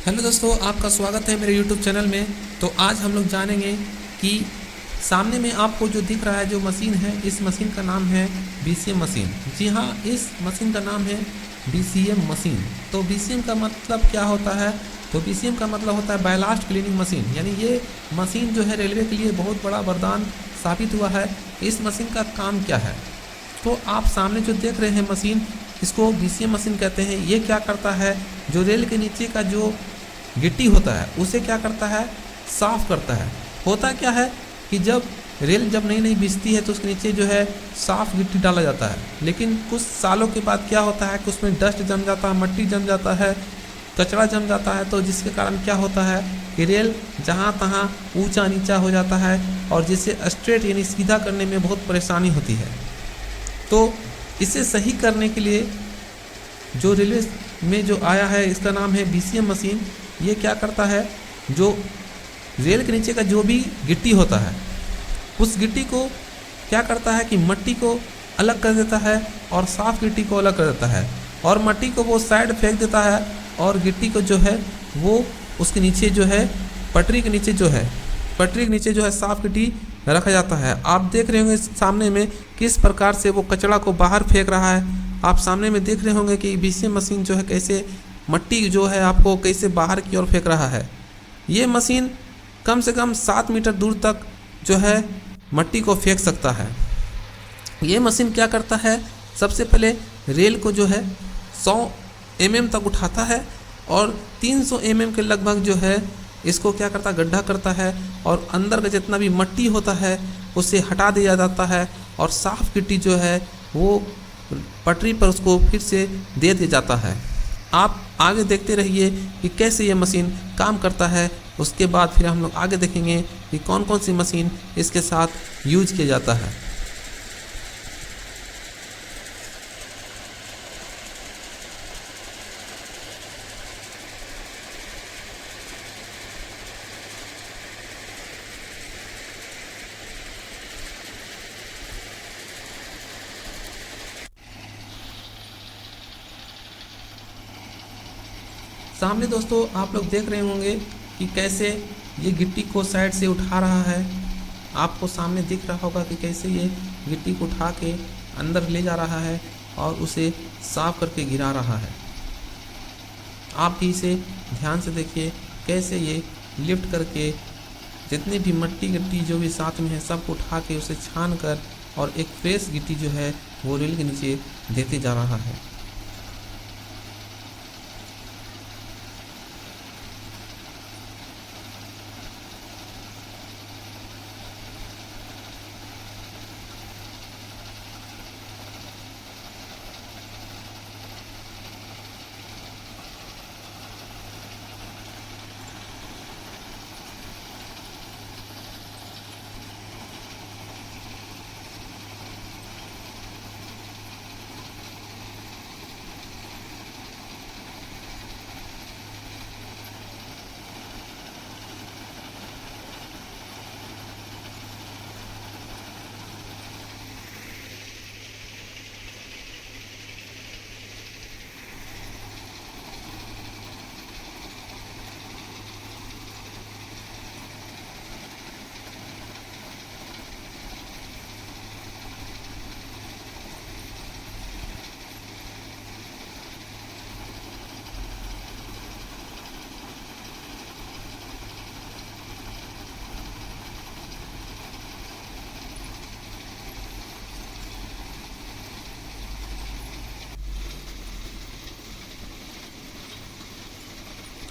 Hello दोस्तों, आपका स्वागत है मेरे YouTube चैनल में। तो आज हम लोग जानेंगे कि सामने में आपको जो दिख रहा है जो मशीन है, इस मशीन का नाम है BCM मशीन। जी हाँ, इस मशीन का नाम है BCM मशीन। तो BCM का मतलब क्या होता है? तो BCM का मतलब होता है बैलास्ट क्लीनिंग मशीन। यानी ये मशीन जो है रेलवे के लिए बहुत बड़ा वरदान साबित हुआ है। इस मशीन का काम क्या है? तो आप सामने जो देख रहे हैं मशीन, इसको BCM मशीन कहते हैं। ये क्या करता है? जो रेल के नीचे का जो गिट्टी होता है उसे क्या करता है? साफ करता है। होता क्या है कि जब रेल नई नई बिछती है तो उसके नीचे जो है साफ गिट्टी डाला जाता है, लेकिन कुछ सालों के बाद क्या होता है कि उसमें डस्ट जम जाता है, मट्टी जम जाता है, कचरा जम जाता है। तो जिसके कारण क्या होता है कि रेल जहाँ तहाँ ऊंचा नीचा हो जाता है और जिसे स्ट्रेट यानी सीधा करने में बहुत परेशानी होती है। तो इसे सही करने के लिए जो रेलवे में जो आया है, इसका नाम है BCM मशीन। ये क्या करता है? जो रेल के नीचे का जो भी गिट्टी होता है, उस गिट्टी को क्या करता है कि मट्टी को अलग कर देता है और साफ गिट्टी को अलग कर देता है, और मट्टी को वो साइड फेंक देता है और गिट्टी को जो है वो उसके नीचे जो है पटरी के नीचे जो है साफ गिट्टी रखा जाता है। आप देख रहे होंगे सामने में किस प्रकार से वो कचरा को बाहर फेंक रहा है। आप सामने में देख रहे होंगे कि BCM मशीन जो है कैसे मट्टी जो है आपको कैसे बाहर की ओर फेंक रहा है। ये मशीन कम से कम 7 मीटर दूर तक जो है मट्टी को फेंक सकता है। ये मशीन क्या करता है? सबसे पहले रेल को जो है 100 mm तक उठाता है और 300 mm के लगभग जो है इसको क्या करता है? गड्ढा करता है, और अंदर का जितना भी मट्टी होता है उसे हटा दिया जाता है और साफ गिट्टी जो है वो पटरी पर उसको फिर से दे दिया जाता है। आप आगे देखते रहिए कि कैसे ये मशीन काम करता है। उसके बाद फिर हम लोग आगे देखेंगे कि कौन कौन सी मशीन इसके साथ यूज किया जाता है। सामने दोस्तों आप लोग देख रहे होंगे कि कैसे ये गिट्टी को साइड से उठा रहा है। आपको सामने दिख रहा होगा कि कैसे ये गिट्टी को उठा के अंदर ले जा रहा है और उसे साफ करके गिरा रहा है। आप भी इसे ध्यान से देखिए कैसे ये लिफ्ट करके जितने भी मट्टी गिट्टी जो भी साथ में है सबको उठा के उसे छान कर और एक फ्रेश गिट्टी जो है वो रेल के नीचे देते जा रहा है।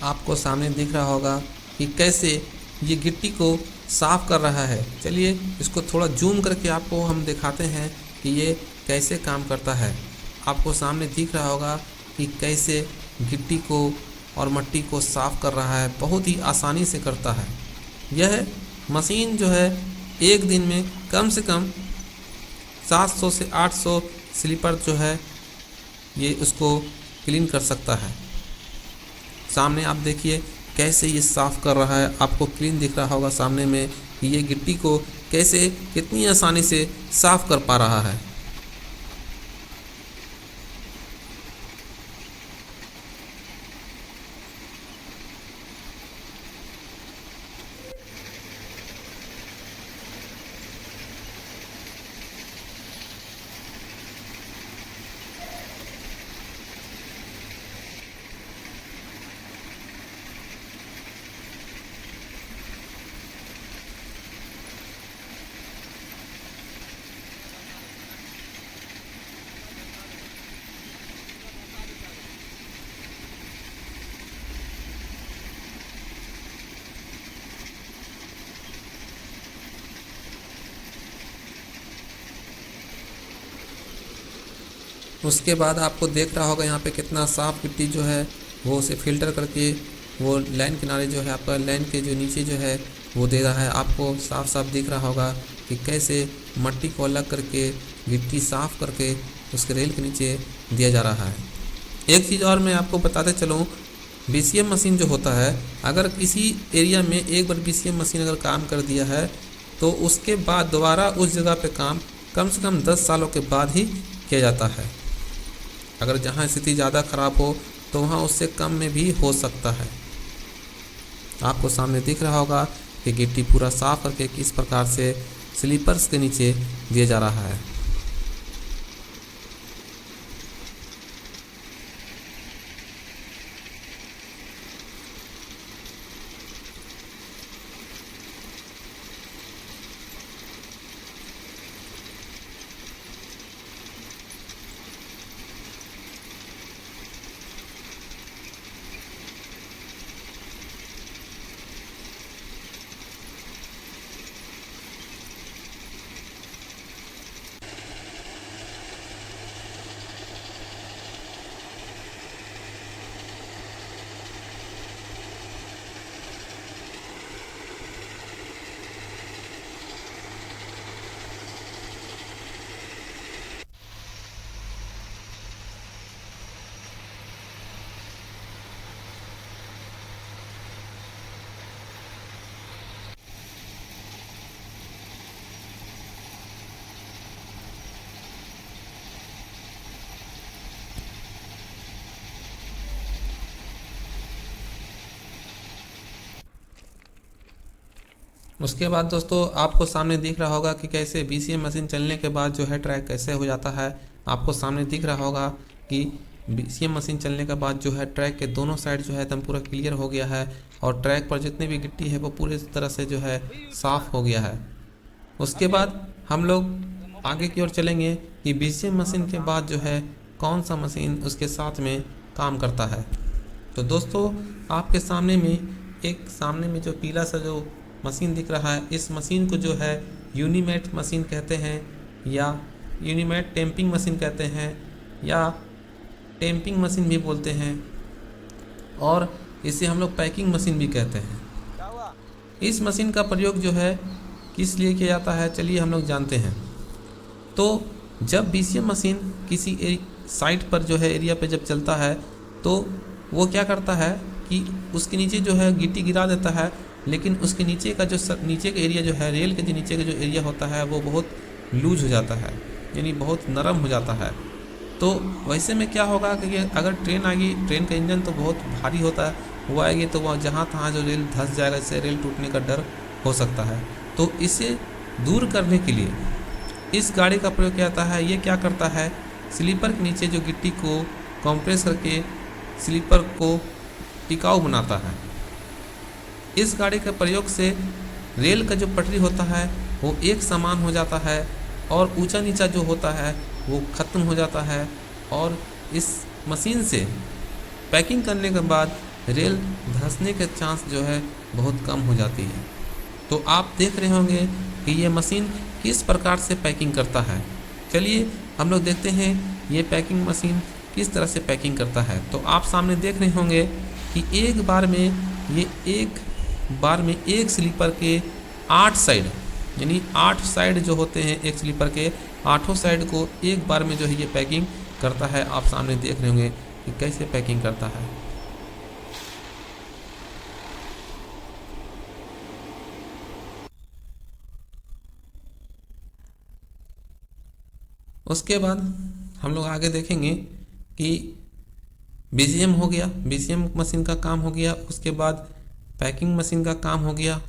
आपको सामने दिख रहा होगा कि कैसे ये गिट्टी को साफ कर रहा है। चलिए इसको थोड़ा जूम करके आपको हम दिखाते हैं कि ये कैसे काम करता है। आपको सामने दिख रहा होगा कि कैसे गिट्टी को और मट्टी को साफ कर रहा है, बहुत ही आसानी से करता है। यह मशीन जो है एक दिन में कम से कम 700 से 800 स्लीपर जो है ये उसको क्लीन कर सकता है। सामने आप देखिए कैसे ये साफ़ कर रहा है। आपको क्लीन दिख रहा होगा सामने में कि ये गिट्टी को कैसे कितनी आसानी से साफ़ कर पा रहा है। उसके बाद आपको देख रहा होगा यहाँ पे कितना साफ़ गिट्टी जो है वो उसे फिल्टर करके वो लाइन किनारे जो है आपका लाइन के जो नीचे जो है वो दे रहा है। आपको साफ साफ दिख रहा होगा कि कैसे मट्टी को अलग करके गिट्टी साफ़ करके उसके रेल के नीचे दिया जा रहा है। एक चीज़ और मैं आपको बताते चलूँ, बीसीएम मशीन जो होता है, अगर किसी एरिया में एक बार बीसीएम मशीन अगर काम कर दिया है तो उसके बाद दोबारा उस जगह पे काम कम से कम 10 सालों के बाद ही किया जाता है। अगर जहाँ स्थिति ज़्यादा ख़राब हो तो वहाँ उससे कम में भी हो सकता है। आपको सामने दिख रहा होगा कि गिट्टी पूरा साफ़ करके किस प्रकार से स्लीपर्स के नीचे दिया जा रहा है। उसके बाद दोस्तों आपको सामने दिख रहा होगा कि कैसे बीसीएम मशीन चलने के बाद जो है ट्रैक कैसे हो जाता है। आपको सामने दिख रहा होगा कि बीसीएम मशीन चलने के बाद जो है ट्रैक के दोनों साइड जो है एकदम पूरा क्लियर हो गया है और ट्रैक पर जितनी भी गिट्टी है वो पूरी तरह से जो है साफ़ हो गया है। उसके बाद हम लोग आगे की ओर चलेंगे कि बीसीएम मशीन के बाद जो है कौन सा मशीन उसके साथ में काम करता है। तो दोस्तों आपके सामने में जो पीला सा जो मशीन दिख रहा है, इस मशीन को जो है यूनिमेट मशीन कहते हैं या यूनिमेट टेम्पिंग मशीन कहते हैं या टेम्पिंग मशीन भी बोलते हैं और इसे हम लोग पैकिंग मशीन भी कहते हैं। इस मशीन का प्रयोग जो है किस लिए किया जाता है, चलिए हम लोग जानते हैं। तो जब बीसीएम मशीन किसी साइट पर जो है एरिया पे जब चलता है तो वो क्या करता है कि उसके नीचे जो है गिट्टी गिरा देता है, लेकिन उसके नीचे का जो नीचे का एरिया जो है रेल के जो नीचे का जो एरिया होता है वो बहुत लूज हो जाता है, यानी बहुत नरम हो जाता है। तो वैसे में क्या होगा कि अगर ट्रेन आएगी, ट्रेन का इंजन तो बहुत भारी होता है, वो आएगी तो वह जहाँ तहाँ जो रेल धंस जाएगा, इससे रेल टूटने का डर हो सकता है। तो इसे दूर करने के लिए इस गाड़ी का प्रयोग किया जाता है। ये क्या करता है, स्लीपर के नीचे जो गिट्टी को कंप्रेस करके स्लीपर को टिकाऊ बनाता है। इस गाड़ी के प्रयोग से रेल का जो पटरी होता है वो एक समान हो जाता है और ऊंचा नीचा जो होता है वो ख़त्म हो जाता है और इस मशीन से पैकिंग करने के बाद रेल धंसने के चांस जो है बहुत कम हो जाती है। तो आप देख रहे होंगे कि ये मशीन किस प्रकार से पैकिंग करता है। चलिए हम लोग देखते हैं ये पैकिंग मशीन किस तरह से पैकिंग करता है। तो आप सामने देख रहे होंगे कि एक बार में एक स्लीपर के 8 साइड, यानी 8 साइड जो होते हैं एक स्लीपर के 8 साइड को एक बार में जो है ये पैकिंग करता है। आप सामने देख रहे होंगे कि कैसे पैकिंग करता है। उसके बाद हम लोग आगे देखेंगे कि बीसीएम हो गया, बीसीएम मशीन का काम हो गया। उसके बाद पैकिंग मशीन का काम हो गया।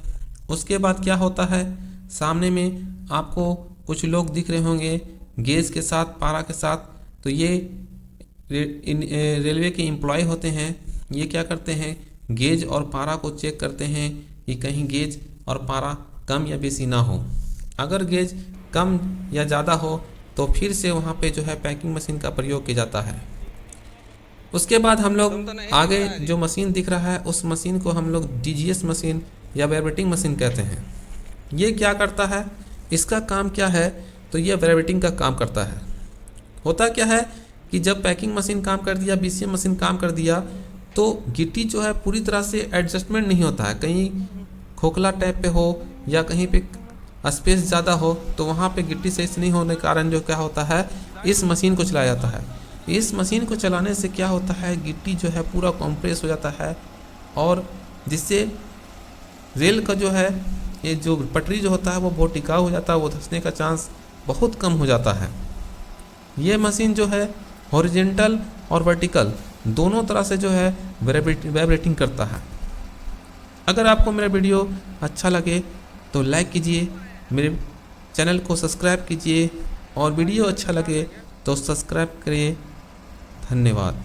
उसके बाद क्या होता है, सामने में आपको कुछ लोग दिख रहे होंगे गेज के साथ, पारा के साथ। तो ये रेलवे के एम्प्लॉय होते हैं। ये क्या करते हैं, गेज और पारा को चेक करते हैं कि कहीं गेज और पारा कम या बेसी ना हो। अगर गेज कम या ज़्यादा हो तो फिर से वहाँ पे जो है पैकिंग मशीन का प्रयोग किया जाता है। उसके बाद हम लोग आगे जो मशीन दिख रहा है उस मशीन को हम लोग डीजीएस मशीन या वाइब्रेटिंग मशीन कहते हैं। ये क्या करता है, इसका काम क्या है, तो ये वाइब्रेटिंग का काम करता है। होता क्या है कि जब पैकिंग मशीन काम कर दिया, बीसीएम मशीन काम कर दिया, तो गिट्टी जो है पूरी तरह से एडजस्टमेंट नहीं होता है। कहीं खोखला टाइप पे हो या कहीं पे स्पेस ज़्यादा हो तो वहाँ पे गिट्टी सही से नहीं होने के कारण जो क्या होता है, इस मशीन को चलाया जाता है। इस मशीन को चलाने से क्या होता है, गिट्टी जो है पूरा कॉम्प्रेस हो जाता है और जिससे रेल का जो है ये जो पटरी जो होता है वो बहुत टिकाऊ हो जाता है, वो धंसने का चांस बहुत कम हो जाता है। ये मशीन जो है हॉरिजेंटल और वर्टिकल दोनों तरह से जो है वाइब्रेटिंग करता है। अगर आपको मेरा वीडियो अच्छा लगे तो लाइक कीजिए, मेरे चैनल को सब्सक्राइब कीजिए और वीडियो अच्छा लगे तो सब्सक्राइब करिए। धन्यवाद।